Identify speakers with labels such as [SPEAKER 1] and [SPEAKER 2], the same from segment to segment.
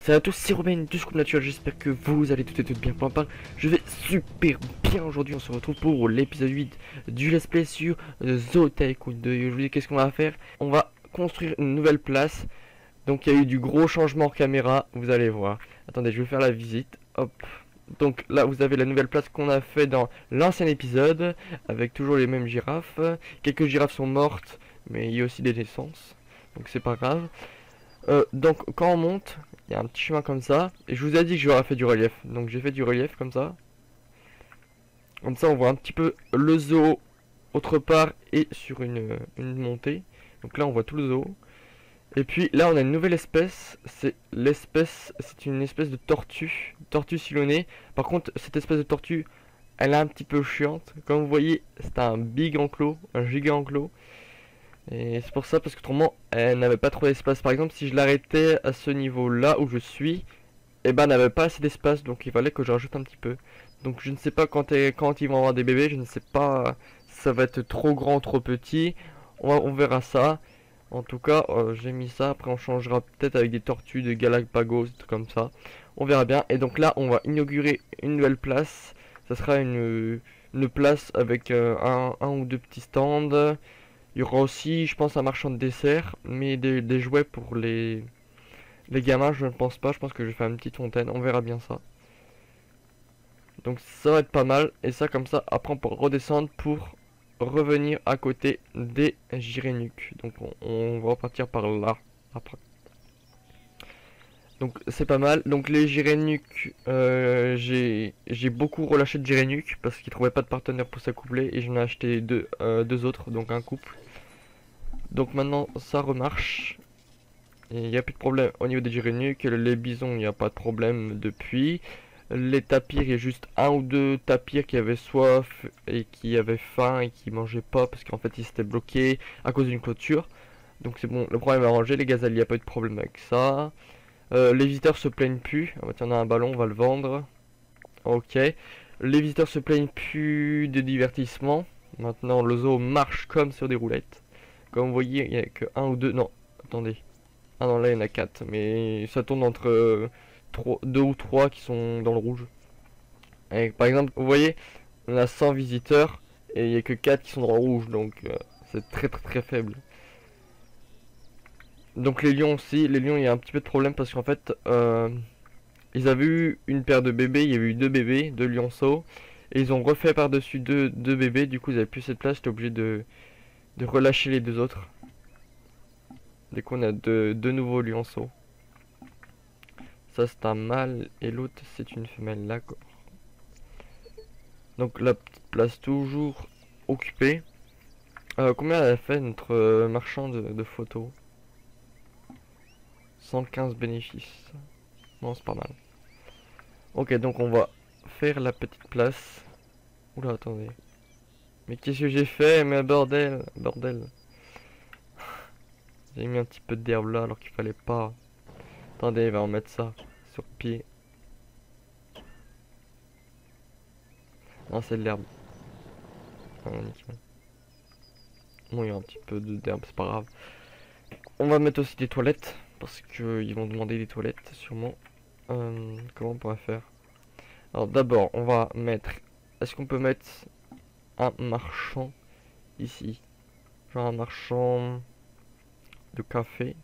[SPEAKER 1] Salut à tous, c'est Romain, tout comme naturel, j'espère que vous allez toutes et toutes bien. Pour ma part, je vais super bien aujourd'hui. On se retrouve pour l'épisode 8 du Let's Play sur Zoo Tycoon 2. Et aujourd'hui, qu'est-ce qu'on va faire? On va construire une nouvelle place. Donc il y a eu du gros changement en caméra, vous allez voir. Attendez, je vais faire la visite. Hop. Donc là, vous avez la nouvelle place qu'on a fait dans l'ancien épisode, avec toujours les mêmes girafes. Quelques girafes sont mortes, mais il y a aussi des naissances, donc c'est pas grave. Donc quand on monte, il y a un petit chemin comme ça. Et je vous ai dit que j'aurais fait du relief. Donc j'ai fait du relief comme ça. Comme ça on voit un petit peu le zoo autre part et sur une montée. Donc là on voit tout le zoo. Et puis là on a une nouvelle espèce. C'est une espèce de tortue. Tortue silonnée. Par contre cette espèce de tortue, elle est un petit peu chiante. Comme vous voyez, c'est un big enclos, un giga enclos. Et c'est pour ça, parce que autrement, elle n'avait pas trop d'espace. Par exemple, si je l'arrêtais à ce niveau-là où je suis, et ben, elle n'avait pas assez d'espace, donc il fallait que je rajoute un petit peu. Donc je ne sais pas quand ils vont avoir des bébés, je ne sais pas si ça va être trop grand, trop petit. On verra ça. En tout cas, j'ai mis ça. Après, on changera peut-être avec des tortues, des Galapagos, des trucs comme ça. On verra bien. Et donc là, on va inaugurer une nouvelle place. Ça sera une place avec un ou deux petits stands. Il y aura aussi, je pense, un marchand de dessert, mais des jouets pour les gamins, je ne pense pas. Je pense que je vais faire une petite fontaine, on verra bien ça. Donc ça va être pas mal, et ça comme ça, après on peut redescendre pour revenir à côté des Gyrénuques. Donc on va repartir par là, après. Donc c'est pas mal. Donc les Gyrénuques, j'ai beaucoup relâché de Gyrénuques parce qu'ils trouvaient pas de partenaire pour s'accoupler, et j'en ai acheté deux autres, donc un couple. Donc maintenant ça remarche. Et il n'y a plus de problème au niveau des Gyrénuques. Les bisons, il n'y a pas de problème depuis. Les tapirs, il y a juste un ou deux tapirs qui avaient soif et qui avaient faim et qui mangeaient pas parce qu'en fait ils s'étaient bloqués à cause d'une clôture. Donc c'est bon, le problème est arrangé. Les gazelles, il n'y a pas eu de problème avec ça. Les visiteurs se plaignent plus. Ah bah tiens, on a un ballon, on va le vendre. Ok. Les visiteurs se plaignent plus de divertissement. Maintenant le zoo marche comme sur des roulettes. Comme vous voyez, il n'y a que un ou deux. Non, attendez. Ah non, là il y en a 4. Mais ça tourne entre 2 ou 3 qui sont dans le rouge. Et, par exemple, vous voyez, on a 100 visiteurs et il n'y a que 4 qui sont dans le rouge. Donc c'est très faible. Donc les lions aussi. Les lions, il y a un petit peu de problème parce qu'en fait, ils avaient eu une paire de bébés. Il y avait eu deux bébés, deux lionceaux. Et ils ont refait par-dessus deux bébés. Du coup, ils n'avaient plus cette place. J'étais obligé de relâcher les deux autres. Dès qu'on a deux nouveaux lionceaux. Ça c'est un mâle et l'autre c'est une femelle, d'accord. Donc la petite place toujours occupée. Combien elle a fait notre marchand de photos? 115 bénéfices. Non, c'est pas mal. Ok, donc on va faire la petite place. Oula, attendez. Mais qu'est-ce que j'ai fait? Mais bordel, bordel. J'ai mis un petit peu d'herbe là alors qu'il fallait pas. Attendez, on va en mettre ça sur pied. Non, c'est de l'herbe. Ah, nickel. Bon, il y a un petit peu d'herbe, c'est pas grave. On va mettre aussi des toilettes parce qu'ils vont demander des toilettes sûrement. Comment on pourrait faire? Alors d'abord, on va mettre. Est-ce qu'on peut mettre un marchand ici? Genre un marchand de café.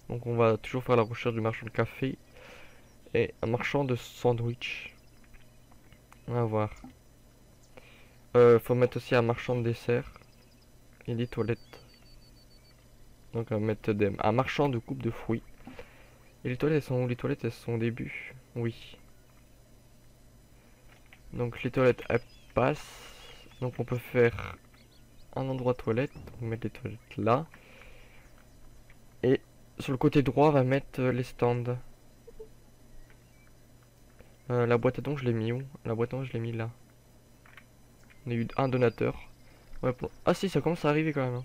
[SPEAKER 1] Donc on va toujours faire la recherche du marchand de café. Et un marchand de sandwich. On va voir. Faut mettre aussi un marchand de dessert. Et des toilettes. Donc on va mettre un marchand de coupe de fruits. Et les toilettes elles sont où? Les toilettes elles sont au début. Oui. Donc les toilettes elles passent. Donc on peut faire un endroit toilette. On va mettre les toilettes là. Et sur le côté droit on va mettre les stands. La boîte à dons je l'ai mis où? La boîte à dons je l'ai mis là. On a eu un donateur. Ouais, ah si, ça commence à arriver quand même. Hein.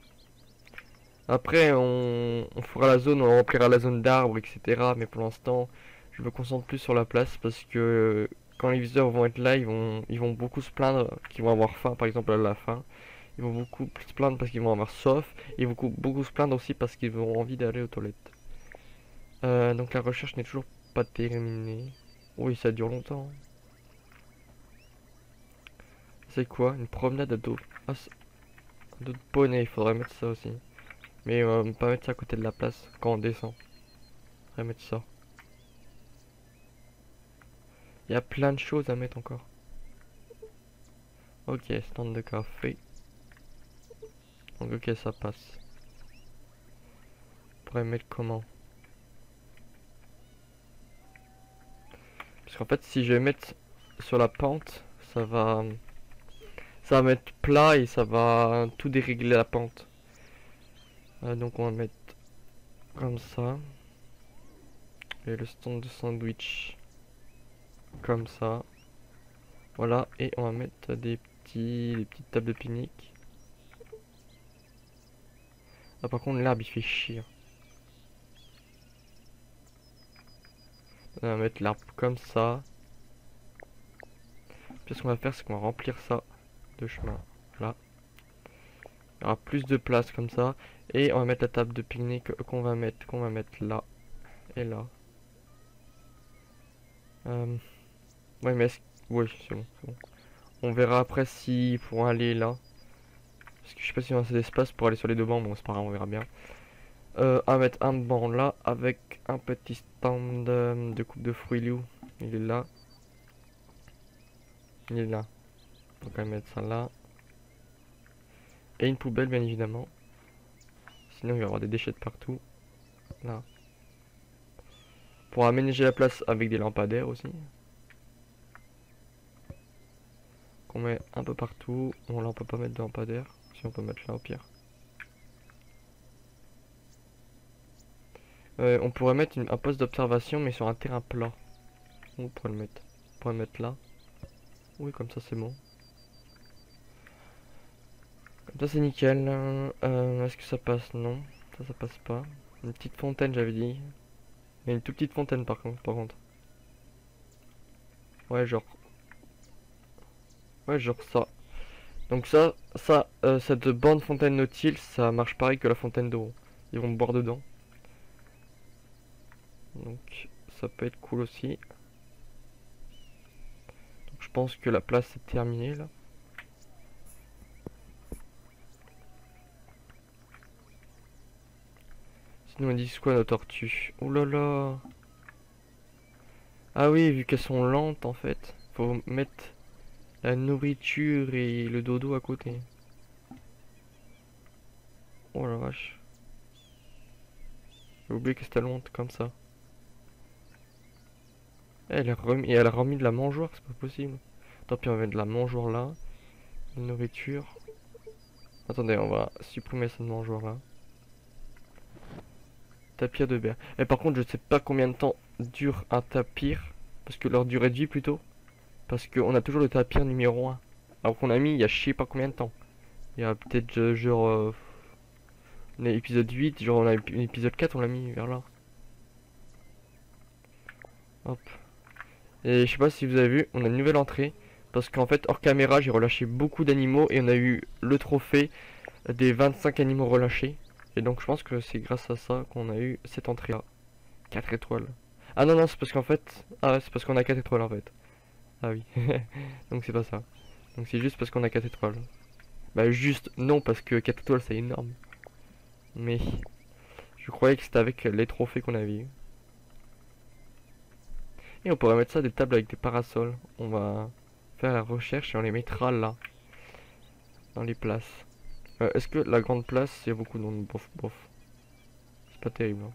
[SPEAKER 1] Après on fera la zone, on remplira la zone d'arbres, etc. Mais pour l'instant je me concentre plus sur la place parce que quand les visiteurs vont être là, ils vont beaucoup se plaindre qu'ils vont avoir faim, par exemple à la fin. Ils vont beaucoup se plaindre parce qu'ils vont avoir soif. Ils vont beaucoup se plaindre aussi parce qu'ils auront envie d'aller aux toilettes. Donc la recherche n'est toujours pas terminé. Oui, ça dure longtemps. C'est quoi? Une promenade à dos. Ah, dos de poney, il faudrait mettre ça aussi. Mais pas mettre ça à côté de la place quand on descend. Faudrait mettre ça. Il y a plein de choses à mettre encore. Ok, stand de café. Donc ok, ça passe. On pourrait mettre comment? Parce qu'en fait, si je vais mettre sur la pente, ça va mettre plat et ça va tout dérégler la pente. Donc on va mettre comme ça. Et le stand de sandwich comme ça. Voilà, et on va mettre des petites tables de pique-nique. Ah, par contre, l'arbre il fait chier. On va mettre l'arbre comme ça. Puis ce qu'on va faire, c'est qu'on va remplir ça de chemin. Voilà. Il y aura plus de place comme ça. Et on va mettre la table de pique-nique qu'on va mettre là et là. Ouais, mais ouais, c'est bon, c'est bon. On verra après si pourront aller là. Parce que je sais pas si on a assez d'espace pour aller sur les deux bancs. Bon, c'est pas grave, on verra bien. On va mettre un banc là avec un petit stand de coupe de fruits Liu. Il est là. Il est là. Donc on va mettre ça là. Et une poubelle bien évidemment. Sinon il va y avoir des déchets de partout. Là. Pour aménager la place avec des lampadaires aussi. Qu'on met un peu partout. Bon là on peut pas mettre de lampadaires. Si on peut mettre là au pire. On pourrait mettre un poste d'observation mais sur un terrain plat. Où on pourrait le mettre? On pourrait le mettre là. Oui, comme ça c'est bon. Comme ça c'est nickel. Est-ce que ça passe? Non, ça passe pas. Une petite fontaine j'avais dit. Mais une toute petite fontaine par contre. Ouais genre. Ouais genre ça. Donc cette bande fontaine Nautil, ça marche pareil que la fontaine d'eau. Ils vont boire dedans. Donc ça peut être cool aussi. Donc je pense que la place est terminée là. Sinon ils disent quoi nos tortues? Oh là là. Ah oui, vu qu'elles sont lentes en fait, faut mettre la nourriture et le dodo à côté. Oh la vache. J'ai oublié que c'était lente comme ça. Elle a remis de la mangeoire, c'est pas possible. Tant pis, on va mettre de la mangeoire là. Une nourriture. Attendez, on va supprimer cette mangeoire là. Tapir de berre. Et par contre, je sais pas combien de temps dure un tapir. Parce que leur durée de vie plutôt. Parce qu'on a toujours le tapir numéro 1. Alors qu'on a mis il y a je sais pas combien de temps. Il y a peut-être genre... on est épisode 8, genre on a épisode 4, on l'a mis vers là. Hop. Et je sais pas si vous avez vu, on a une nouvelle entrée. Parce qu'en fait, hors caméra, j'ai relâché beaucoup d'animaux. Et on a eu le trophée des 25 animaux relâchés. Et donc je pense que c'est grâce à ça qu'on a eu cette entrée là. 4 étoiles. Ah non, non, c'est parce qu'en fait... Ah ouais, c'est parce qu'on a 4 étoiles en fait. Ah oui. Donc c'est pas ça. Donc c'est juste parce qu'on a 4 étoiles. Bah juste, non, parce que 4 étoiles c'est énorme. Mais je croyais que c'était avec les trophées qu'on avait eu. Et on pourrait mettre ça des tables avec des parasols. On va faire la recherche et on les mettra là. Dans les places. Est-ce que la grande place, il y a beaucoup de monde? Bof, bof. C'est pas terrible. Hein.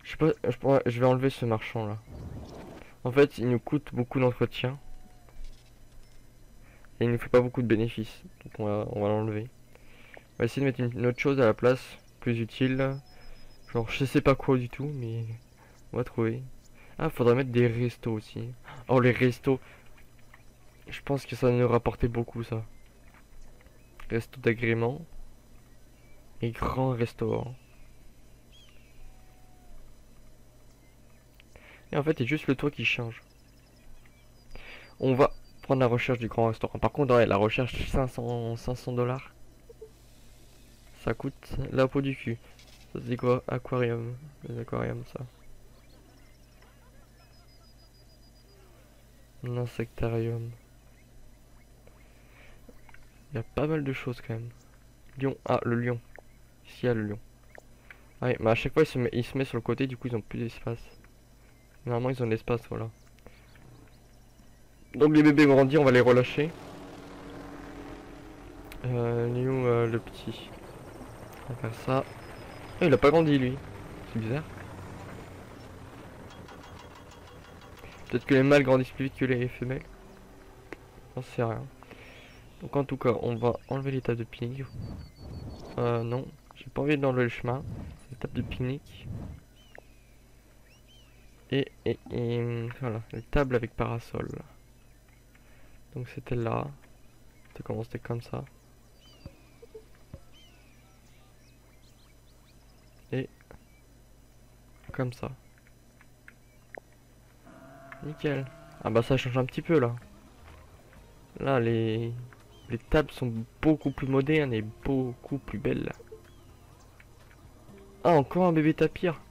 [SPEAKER 1] Je sais pas, je vais enlever ce marchand là. En fait, il nous coûte beaucoup d'entretien. Et il nous fait pas beaucoup de bénéfices. Donc on va l'enlever. On va essayer de mettre une autre chose à la place, plus utile. Genre je sais pas quoi du tout, mais on va trouver. Ah, faudrait mettre des restos aussi. Oh, les restos. Je pense que ça nous rapportait beaucoup ça. Resto d'agrément. Et grand restaurant. Et en fait, il y a juste le toit qui change. On va prendre la recherche du grand restaurant. Par contre, ouais, la recherche 500 $. Ça coûte la peau du cul. Ça c'est quoi? Aquarium. Les aquariums, ça. Un insectarium. Il y a pas mal de choses quand même. Lion. Ah, le lion. Ici, il y a le lion. Ouais, mais à chaque fois, il se met sur le côté, du coup, ils ont plus d'espace. Normalement, ils ont de l'espace, voilà. Donc, les bébés grandis, on va les relâcher. Il est où, le petit? On va faire ça. Ah, il a pas grandi, lui. C'est bizarre. Peut-être que les mâles grandissent plus vite que les femelles. J'en sais rien. Donc, en tout cas, on va enlever les tables de pique-nique. Non. J'ai pas envie d'enlever le chemin. Les tables de pique-nique. Et voilà, les tables avec parasol. Donc c'était là. C'était comment? C'était comme ça. Et comme ça. Nickel. Ah bah ça change un petit peu là. Là les tables sont beaucoup plus modernes et beaucoup plus belles. Ah, encore un bébé tapir.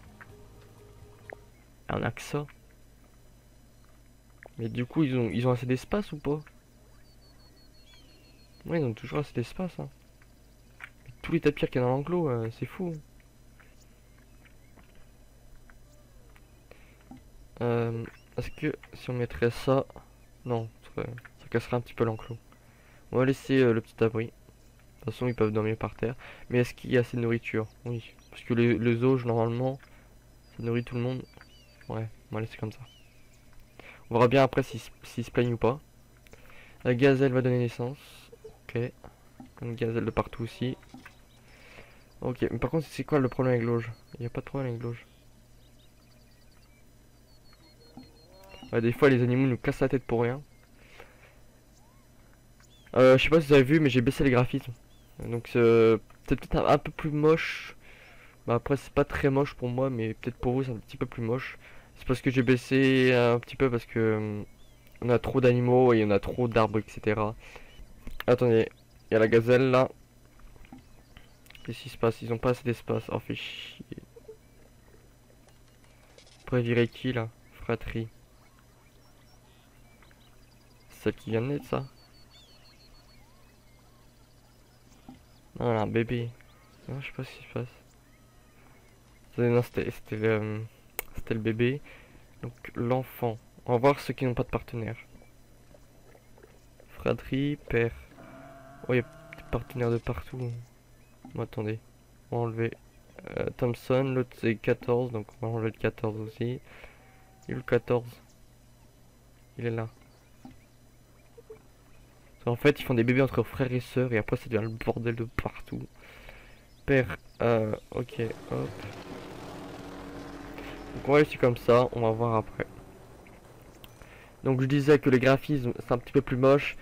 [SPEAKER 1] Ah, on a que ça. Mais du coup ils ont assez d'espace ou pas? Ouais, ils ont toujours assez d'espace, hein. Tous les tapirs qu'il y a dans l'enclos, c'est fou. Est-ce que si on mettrait ça... Non, ça casserait un petit peu l'enclos. On va laisser le petit abri. De toute façon, ils peuvent dormir par terre. Mais est-ce qu'il y a assez de nourriture? Oui. Parce que le zoo, normalement, ça nourrit tout le monde. Ouais, on va laisser comme ça. On verra bien après s'ils se plaignent ou pas. La gazelle va donner naissance. Ok. Une gazelle de partout aussi. Ok, mais par contre, c'est quoi le problème avec l'auge? Il n'y a pas de problème avec l'auge. Ouais, des fois, les animaux nous cassent la tête pour rien. Je sais pas si vous avez vu, mais j'ai baissé les graphismes. Donc, c'est peut-être un peu plus moche. Bah, après, c'est pas très moche pour moi, mais peut-être pour vous, c'est un petit peu plus moche. C'est parce que j'ai baissé un petit peu parce que on a trop d'animaux et on a trop d'arbres, etc. Attendez, il y a la gazelle là. Qu'est-ce qui se passe? Ils ont pas assez d'espace. Oh, fait chier. On pourrait virer qui là? Fratrie. C'est celle qui vient de naître, ça? Non, elle a un bébé. Non, je sais pas ce qui se passe. Non, c'était le bébé. Donc, l'enfant. On va voir ceux qui n'ont pas de partenaire. Fratrie, père. Oh, il y a des partenaires de partout. Bon, attendez. On va enlever Thompson. L'autre, c'est 14. Donc, on va enlever le 14 aussi. Et le 14. Il est là. En fait, ils font des bébés entre frères et sœurs. Et après, ça devient le bordel de partout. Père. Ok, hop. Donc, on va laisser comme ça. On va voir après. Donc, je disais que les graphismes, c'est un petit peu plus moche.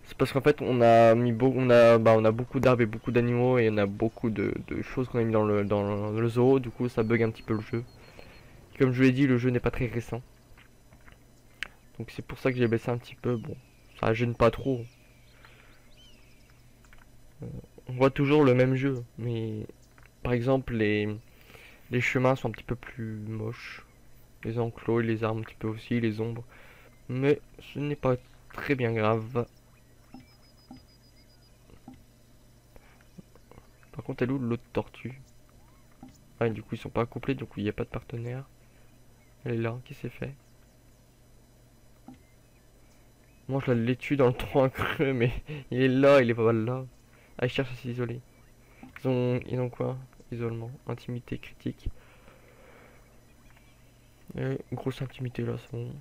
[SPEAKER 1] C'est parce qu'en fait on a mis on a beaucoup d'arbres et beaucoup d'animaux et on a beaucoup de choses qu'on a mis dans le zoo, du coup ça bug un petit peu le jeu. Comme je vous l'ai dit, le jeu n'est pas très récent. Donc c'est pour ça que j'ai baissé un petit peu. Bon, ça gêne pas trop. On voit toujours le même jeu, mais par exemple les chemins sont un petit peu plus moches. Les enclos et les arbres un petit peu aussi, les ombres. Mais ce n'est pas très bien grave. Par contre, elle est où l'autre tortue? Ah, et du coup, ils sont pas accouplés, du coup, il n'y a pas de partenaire. Elle est là, qui s'est fait? Moi, je la laitue dans le tronc creux, mais il est là, il est pas là. Ah, ils cherchent à s'isoler. Ils ont quoi? Isolement, intimité critique. Grosse intimité là, c'est bon.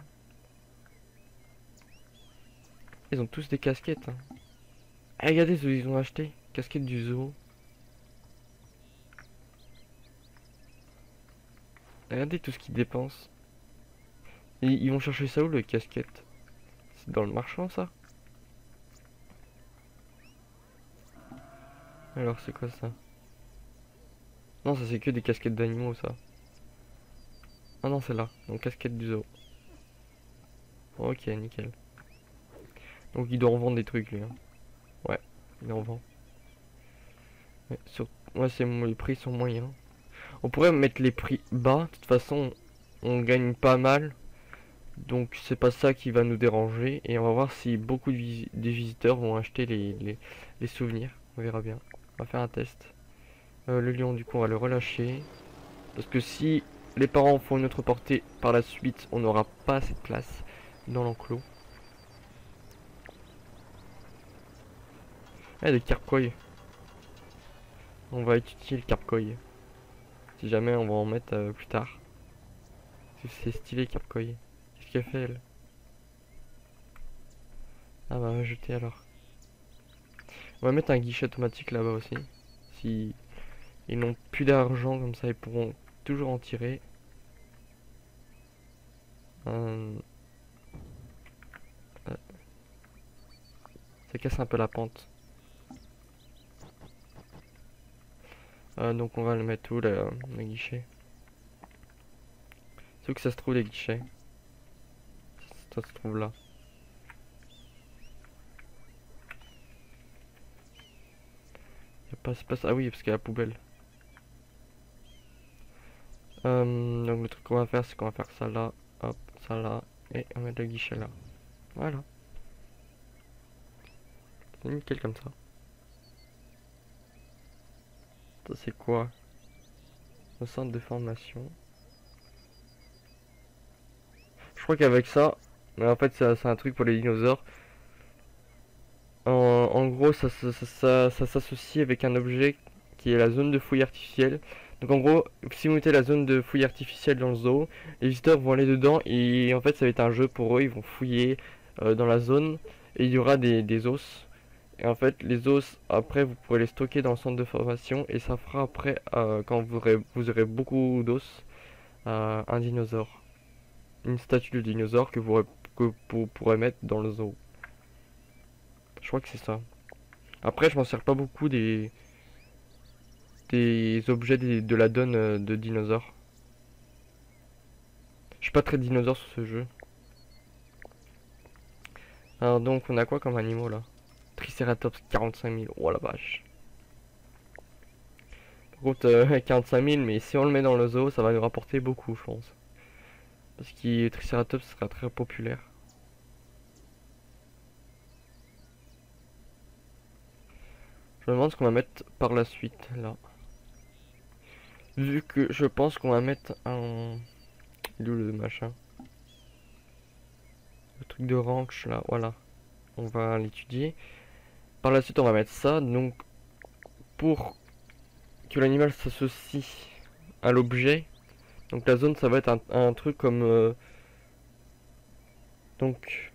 [SPEAKER 1] Ils ont tous des casquettes, hein. Ah, regardez ce qu'ils ont acheté. Casquette du zoo. Regardez tout ce qu'ils dépensent. Et ils vont chercher ça où, le casquette? C'est dans le marchand, ça? Alors, c'est quoi ça? Non, ça c'est que des casquettes d'animaux, ça. Ah non, c'est là. Donc, casquette du zoo. Ok, nickel. Donc, il doit en vendre des trucs, lui, hein. Ouais, il en vend. Ouais, c'est les prix sont moyens. On pourrait mettre les prix bas, de toute façon on gagne pas mal. Donc c'est pas ça qui va nous déranger. Et on va voir si beaucoup des visiteurs vont acheter les souvenirs. On verra bien. On va faire un test. Le lion du coup on va le relâcher. Parce que si les parents font une autre portée par la suite, on n'aura pas assez de place dans l'enclos. Ah, des carcoïs. On va étudier le carcoï. Si jamais on va en mettre plus tard. C'est stylé carcoï. Qu'est-ce qu'elle fait elle? Ah bah on va jeter alors. On va mettre un guichet automatique là-bas aussi. Si ils n'ont plus d'argent comme ça, ils pourront toujours en tirer. Ça casse un peu la pente. Donc on va le mettre où le guichet? C'est où que ça se trouve les guichets? Ça se trouve là. Ah oui, parce qu'il y a la poubelle. Donc le truc qu'on va faire, c'est qu'on va faire ça là, hop, ça là, et on va mettre le guichet là. Voilà. C'est nickel comme ça. Ça c'est quoi? Le centre de formation. Je crois qu'avec ça, mais en fait c'est un truc pour les dinosaures. En gros, ça s'associe avec un objet qui est la zone de fouille artificielle. Donc en gros, si vous mettez la zone de fouille artificielle dans le zoo, les visiteurs vont aller dedans et en fait ça va être un jeu pour eux, ils vont fouiller dans la zone et il y aura des os. Et en fait les os, après vous pourrez les stocker dans le centre de formation et ça fera après, quand vous aurez beaucoup d'os, un dinosaure. Une statue de dinosaure que vous pourrez mettre dans le zoo. Je crois que c'est ça. Après je m'en sers pas beaucoup des objets de la donne de dinosaures. Je suis pas très dinosaure sur ce jeu. Alors donc on a quoi comme animaux là? Triceratops 45 000, oh la vache. Par contre 45 000, mais si on le met dans le zoo ça va nous rapporter beaucoup je pense. Parce que Triceratops sera très populaire. Je me demande ce qu'on va mettre par la suite là. Vu que je pense qu'on va mettre un... D'où le machin? Le truc de ranch là, voilà. On va l'étudier. Par la suite on va mettre ça, donc pour que l'animal s'associe à l'objet. Donc la zone ça va être un truc comme... donc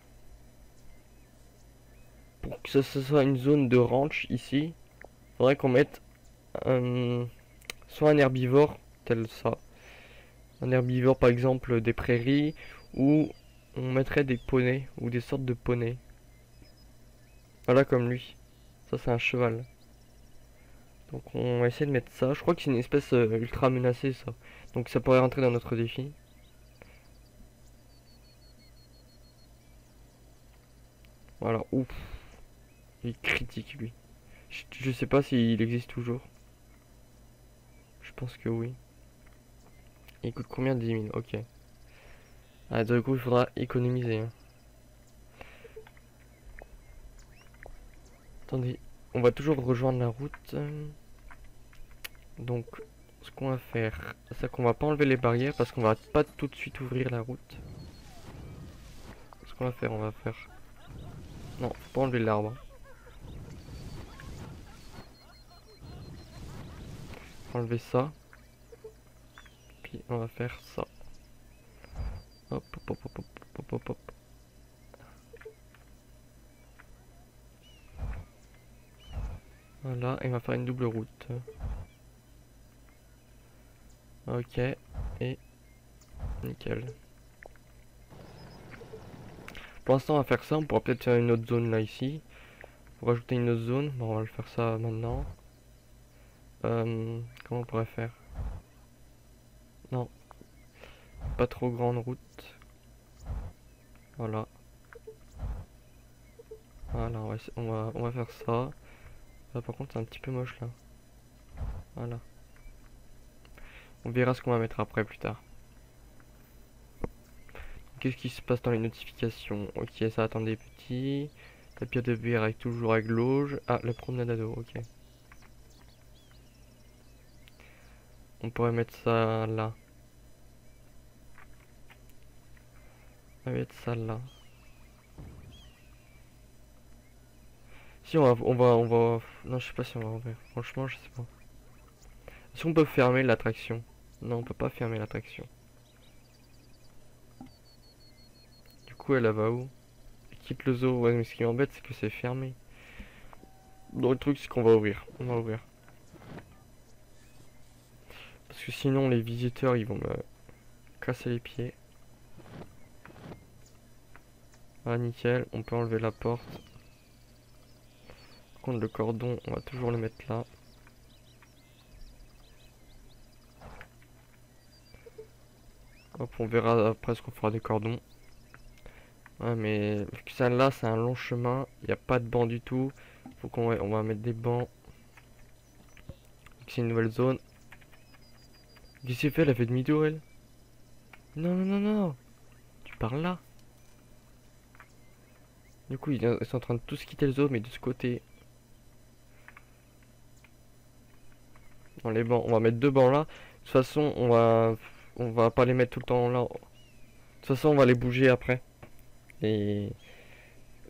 [SPEAKER 1] pour que ce soit une zone de ranch ici, il faudrait qu'on mette soit un herbivore tel ça. Un herbivore par exemple des prairies, ou on mettrait des poneys ou des sortes de poneys. Voilà comme lui. Ça c'est un cheval. Donc on va essayer de mettre ça. Je crois que c'est une espèce ultra menacée ça. Donc ça pourrait rentrer dans notre défi. Voilà, ouf. Il est critique lui. Je sais pas s'il existe toujours. Je pense que oui. Il coûte combien? 10 000, ok. Ah, du coup il faudra économiser. Hein. Attendez, on va toujours rejoindre la route. Donc ce qu'on va faire, c'est qu'on va pas enlever les barrières parce qu'on va pas tout de suite ouvrir la route. Ce qu'on va faire, non, faut pas enlever l'arbre. Enlever ça. Puis on va faire ça. Hop, hop, hop, hop, hop, hop, hop. Voilà, et on va faire une double route. Ok, et nickel. Pour l'instant on va faire ça, on pourra peut-être faire une autre zone là ici. Pour rajouter une autre zone, bon, on va le faire ça maintenant. Comment on pourrait faire? Non, pas trop grande route. Voilà. Voilà, on va faire ça. Là, par contre c'est un petit peu moche là. Voilà. On verra ce qu'on va mettre après plus tard. Qu'est-ce qui se passe dans les notifications? Ok, ça attend des petits. La pierre de bière avec toujours avec l'auge. Ah, la promenade à dos, ok. On pourrait mettre ça là. On va mettre ça là. Si on va. Non, je sais pas si on va ouvrir. Franchement, je sais pas. Est-ce qu'on peut fermer l'attraction? Non, on peut pas fermer l'attraction. Du coup, elle va où? Elle quitte le zoo. Ouais, mais ce qui m'embête, c'est que c'est fermé. Donc le truc, c'est qu'on va ouvrir. On va ouvrir. Parce que sinon, les visiteurs, ils vont me casser les pieds. Ah, nickel. On peut enlever la porte. Par contre, le cordon, on va toujours le mettre là. Hop, on verra après ce qu'on fera des cordons. Ouais, mais vu que ça là, c'est un long chemin. Il n'y a pas de banc du tout. Faut on va mettre des bancs. C'est une nouvelle zone. Qu'est-ce qu'elle fait? Elle a fait demi-tour, elle? Non, non, non, non. Tu parles là. Du coup, ils sont en train de tous quitter le zoo, mais de ce côté. Dans les bancs, on va mettre deux bancs là. De toute façon, on va pas les mettre tout le temps là. De toute façon, on va les bouger après. Et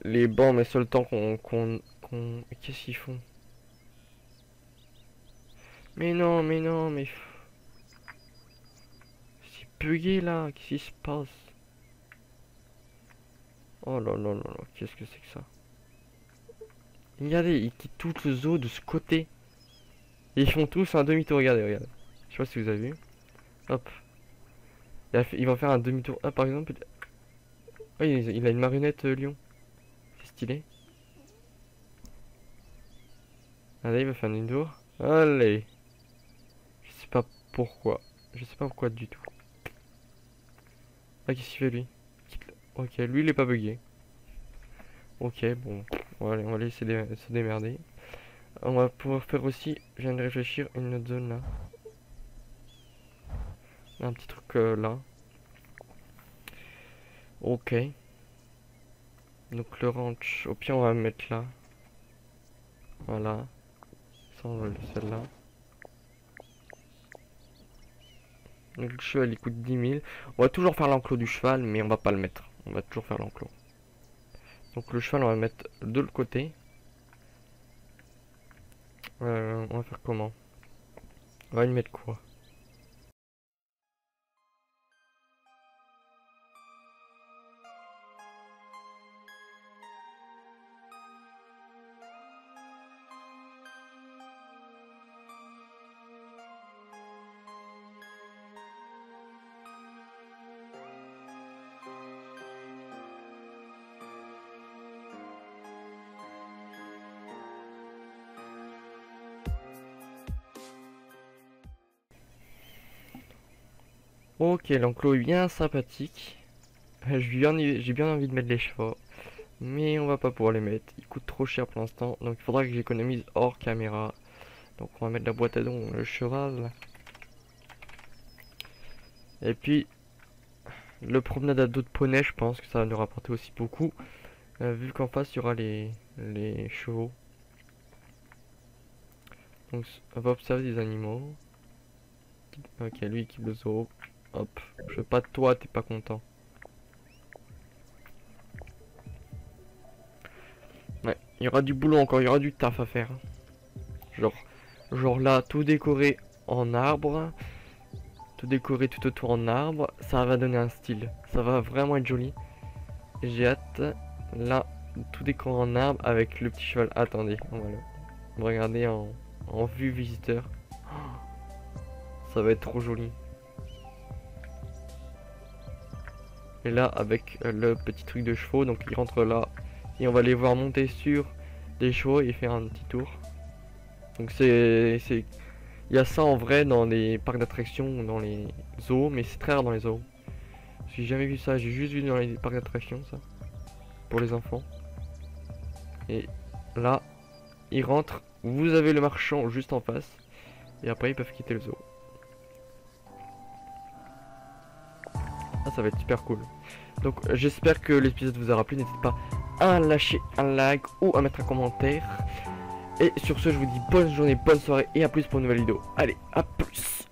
[SPEAKER 1] les bancs, mais sur le temps Qu'est-ce qu'ils font? Mais non, mais non, mais c'est bugué là. Qu'est-ce qui se passe? Oh là là là là, qu'est-ce que c'est que ça? Regardez, ils quittent tout le zoo de ce côté. Et ils font tous un demi-tour, regardez, regardez. Je sais pas si vous avez vu. Hop. Il va faire un demi-tour. Ah, par exemple. Oh, il a une marionnette lion. C'est stylé. Allez, il va faire un demi-tour. Allez. Je sais pas pourquoi. Je sais pas pourquoi du tout. Ah, qu'est-ce qu'il fait lui? Ok, lui il est pas bugué. Ok, bon. On va laisser se démerder. On va pouvoir faire aussi, je viens de réfléchir, une autre zone là. Un petit truc là. Ok. Donc le ranch, au pire on va le mettre là. Voilà. Ça on va le laisser là. Donc le cheval il coûte 10 000. On va toujours faire l'enclos du cheval, mais on va pas le mettre. On va toujours faire l'enclos. Donc le cheval on va le mettre de l'autre côté. On va faire comment? On va y mettre quoi? Ok, l'enclos est bien sympathique. J'ai bien envie de mettre les chevaux. Mais on va pas pouvoir les mettre. Ils coûtent trop cher pour l'instant. Donc il faudra que j'économise hors caméra. Donc on va mettre la boîte à dons, le cheval. Et puis le promenade à dos de poney, je pense que ça va nous rapporter aussi beaucoup. Vu qu'en face il y aura les chevaux. Donc on va observer des animaux. Ok, lui il quitte le zoo. Hop, je veux pas de toi, t'es pas content. Ouais, il y aura du boulot encore, il y aura du taf à faire. Genre là, tout décoré en arbre. Tout décoré tout autour en arbre. Ça va donner un style. Ça va vraiment être joli. J'ai hâte. Là, tout décoré en arbre avec le petit cheval. Attendez, on va regarder en vue visiteur. Ça va être trop joli. Et là, avec le petit truc de chevaux. Donc, il rentre là. Et on va les voir monter sur des chevaux et faire un petit tour. Donc il y a ça en vrai dans les parcs d'attractions, dans les zoos, mais c'est très rare dans les zoos. J'ai jamais vu ça, j'ai juste vu dans les parcs d'attractions ça, pour les enfants. Et là, ils rentrent, vous avez le marchand juste en face, et après ils peuvent quitter le zoo. Ah, ça va être super cool. Donc j'espère que l'épisode vous aura plu. N'hésitez pas à lâcher un like ou à mettre un commentaire. Et sur ce, je vous dis bonne journée, bonne soirée et à plus pour une nouvelle vidéo. Allez, à plus.